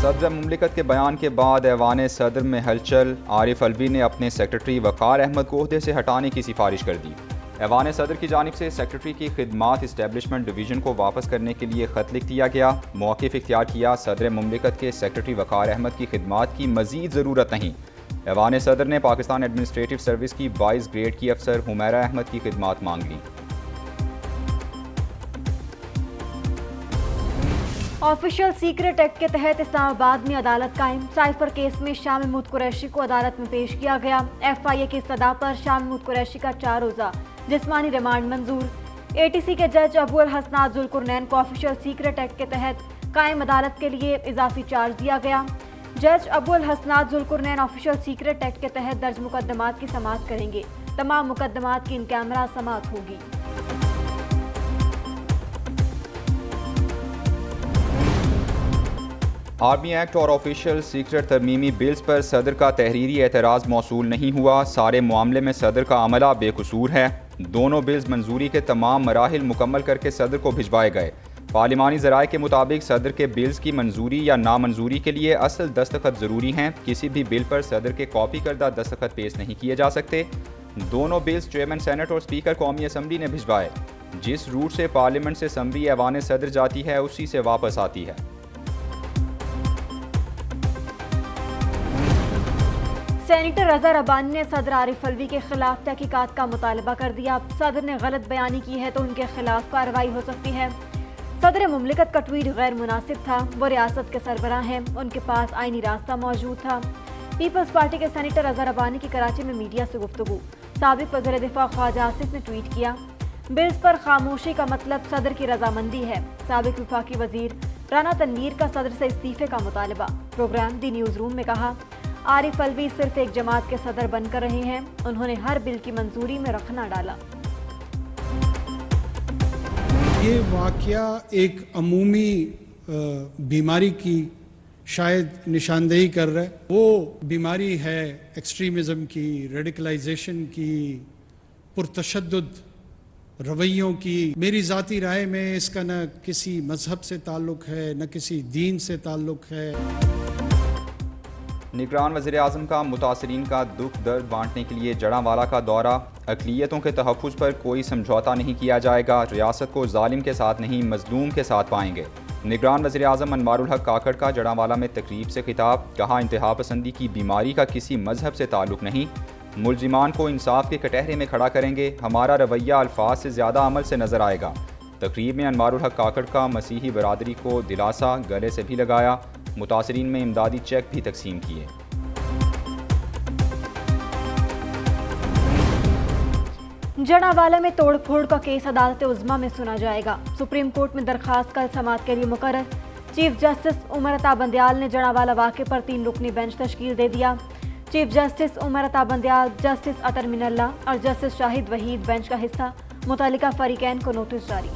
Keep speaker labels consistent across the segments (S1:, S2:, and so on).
S1: صدر مملکت کے بیان کے بعد ایوان صدر میں ہلچل، عارف الوی نے اپنے سیکرٹری وقار احمد کو عہدے سے ہٹانے کی سفارش کر دی۔ ایوان صدر کی جانب سے سیکرٹری کی خدمات اسٹیبلشمنٹ ڈویژن کو واپس کرنے کے لیے خط لکھ دیا گیا۔ موقف اختیار کیا، صدر مملکت کے سیکرٹری وقار احمد کی خدمات کی مزید ضرورت نہیں۔ ایوان صدر نے پاکستان ایڈمنسٹریٹو سروس کی 22 گریڈ کی افسر حمیرہ احمد کی خدمات مانگ لی۔
S2: آفیشل سیکرٹ ایکٹ کے تحت اسلام آباد میں عدالت قائم، سائفر کیس میں شاہ محمود قریشی کو عدالت میں پیش کیا گیا۔ ایف آئی اے کی استدعا پر شاہ محمود قریشی کا 4 روزہ جسمانی remand Manzoor. A T C کے جج ابو الحسنات ذوالقرنین کو آفیشل سیکرٹ ایکٹ کے تحت قائم عدالت کے لیے اضافی چارج دیا گیا۔ جج ابو ul Hasnat Zulqarnain official secret act کے تحت درج مقدمات کی سماعت کریں گے۔ تمام مقدمات کی ان کیمرہ سماعت ہوگی۔
S1: آرمی ایکٹ اور آفیشل سیکرٹ ترمیمی بلز پر صدر کا تحریری اعتراض موصول نہیں ہوا۔ سارے معاملے میں صدر کا عملہ بے قصور ہے۔ دونوں بلز منظوری کے تمام مراحل مکمل کر کے صدر کو بھجوائے گئے۔ پارلیمانی ذرائع کے مطابق صدر کے بلز کی منظوری یا نامنظوری کے لیے اصل دستخط ضروری ہیں۔ کسی بھی بل پر صدر کے کاپی کردہ دستخط پیش نہیں کیے جا سکتے۔ دونوں بلز چیئرمین سینٹ اور اسپیکر قومی اسمبلی نے بھجوائے۔ جس روٹ سے پارلیمنٹ سے اسمبلی ایوان صدر جاتی ہے اسی سے واپس آتی ہے۔
S2: سینیٹر رضا ربانی نے صدر عارف الوی کے خلاف تحقیقات کا مطالبہ کر دیا۔ صدر نے غلط بیانی کی ہے تو ان کے خلاف کارروائی ہو سکتی ہے۔ صدر مملکت کا ٹویٹ غیر مناسب تھا، وہ ریاست کے سربراہ ہیں، ان کے پاس آئینی راستہ موجود تھا۔ پیپلز پارٹی کے سینیٹر رضا ربانی کی کراچی میں میڈیا سے گفتگو۔ سابق وزیر دفاع خواجہ آصف نے ٹویٹ کیا، بلز پر خاموشی کا مطلب صدر کی رضامندی ہے۔ سابق وفاقی وزیر رانا تنویر کا صدر سے استعفے کا مطالبہ۔ پروگرام دی نیوز روم میں کہا، عارف الوی صرف ایک جماعت کے صدر بن کر رہے ہیں، انہوں نے ہر بل کی منظوری میں رکھنا ڈالا۔
S3: یہ واقعہ ایک عمومی بیماری کی شاید نشاندہی کر رہا ہے۔ وہ بیماری ہے ایکسٹریمزم کی، ریڈیکلائزیشن کی، پرتشدد رویوں کی۔ میری ذاتی رائے میں اس کا نہ کسی مذہب سے تعلق ہے، نہ کسی دین سے تعلق ہے۔
S1: نگران وزیراعظم کا متاثرین کا دکھ درد بانٹنے کے لیے جڑاں کا دورہ۔ اقلیتوں کے تحفظ پر کوئی سمجھوتہ نہیں کیا جائے گا، ریاست کو ظالم کے ساتھ نہیں مظلوم کے ساتھ پائیں گے۔ نگران وزیراعظم انوار الحق کاکڑ کا جڑاں میں تقریب سے خطاب، کہا انتہا پسندی کی بیماری کا کسی مذہب سے تعلق نہیں، ملزمان کو انصاف کے کٹہرے میں کھڑا کریں گے، ہمارا رویہ الفاظ سے زیادہ عمل سے نظر آئے گا۔ تقریب میں انوار الحق کاکڑ کا مسیحی برادری کو دلاسا، گلے سے بھی لگایا، متاثرین میں امدادی چیک بھی تقسیم کیے۔
S2: جڑاں میں توڑ پھوڑ کا کیس عدالت عظمیٰ میں سنا جائے گا۔ سپریم کورٹ میں درخواست کل سماعت کے لیے مقرر۔ چیف جسٹس عمر عطا بندیال نے جڑاں واقعے پر 3 رکنی بینچ تشکیل دے دیا۔ Chief justice Umar Ata Bandial, justice اطہر من اللہ اور جسٹس شاہد وحید بینچ کا حصہ، متعلقہ فریقین کو نوٹس جاری۔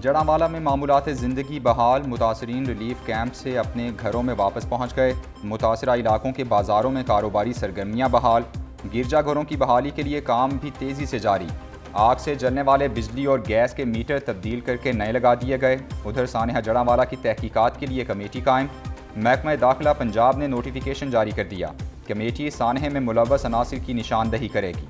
S1: جڑاں میں معمولات زندگی بحال، متاثرین ریلیف کیمپ سے اپنے گھروں میں واپس پہنچ گئے۔ متاثرہ علاقوں کے بازاروں میں کاروباری سرگرمیاں بحال، گرجا گھروں کی بحالی کے لیے کام بھی تیزی سے جاری۔ آگ سے جلنے والے بجلی اور گیس کے میٹر تبدیل کر کے نئے لگا دیے گئے۔ ادھر سانحہ جڑاں کی تحقیقات کے لیے کمیٹی قائم۔ محکمہ داخلہ پنجاب نے نوٹیفیکیشن جاری کر دیا، کمیٹی سانحے میں ملوث عناصر کی نشاندہی کرے گی۔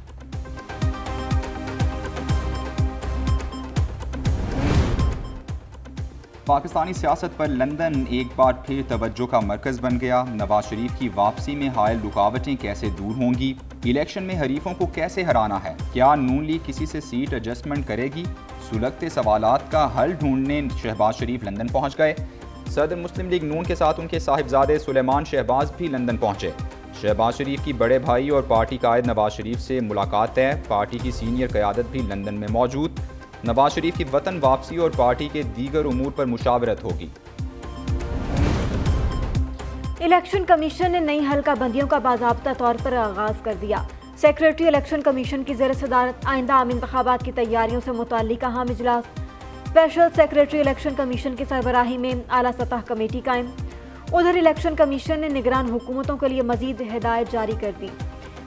S1: پاکستانی سیاست پر لندن ایک بار پھر توجہ کا مرکز بن گیا۔ نواز شریف کی واپسی میں حائل رکاوٹیں کیسے دور ہوں گی؟ الیکشن میں حریفوں کو کیسے ہرانا ہے؟ کیا نون لیگ کسی سے سیٹ ایڈجسٹمنٹ کرے گی؟ سلگتے سوالات کا حل ڈھونڈنے شہباز شریف لندن پہنچ گئے۔ صدر مسلم لیگ نون کے ساتھ ان کے صاحبزادے سلیمان شہباز بھی لندن پہنچے۔ شہباز شریف کی بڑے بھائی اور پارٹی قائد نواز شریف سے ملاقات طے، پارٹی کی سینئر قیادت بھی لندن میں موجود۔ نواز شریف کی وطن واپسی اور پارٹی کے دیگر امور پر مشاورت ہوگی۔
S2: الیکشن کمیشن نے نئی حلقہ بندیوں کا باضابطہ طور پر آغاز کر دیا۔ سیکریٹری الیکشن کمیشن کی زیر صدارت آئندہ عام انتخابات کی تیاریوں سے متعلق اہم اجلاس۔ اسپیشل سیکریٹری الیکشن کمیشن کی سربراہی میں اعلیٰ سطح کمیٹی قائم۔ ادھر الیکشن کمیشن نے نگران حکومتوں کے لیے مزید ہدایت جاری کر دی۔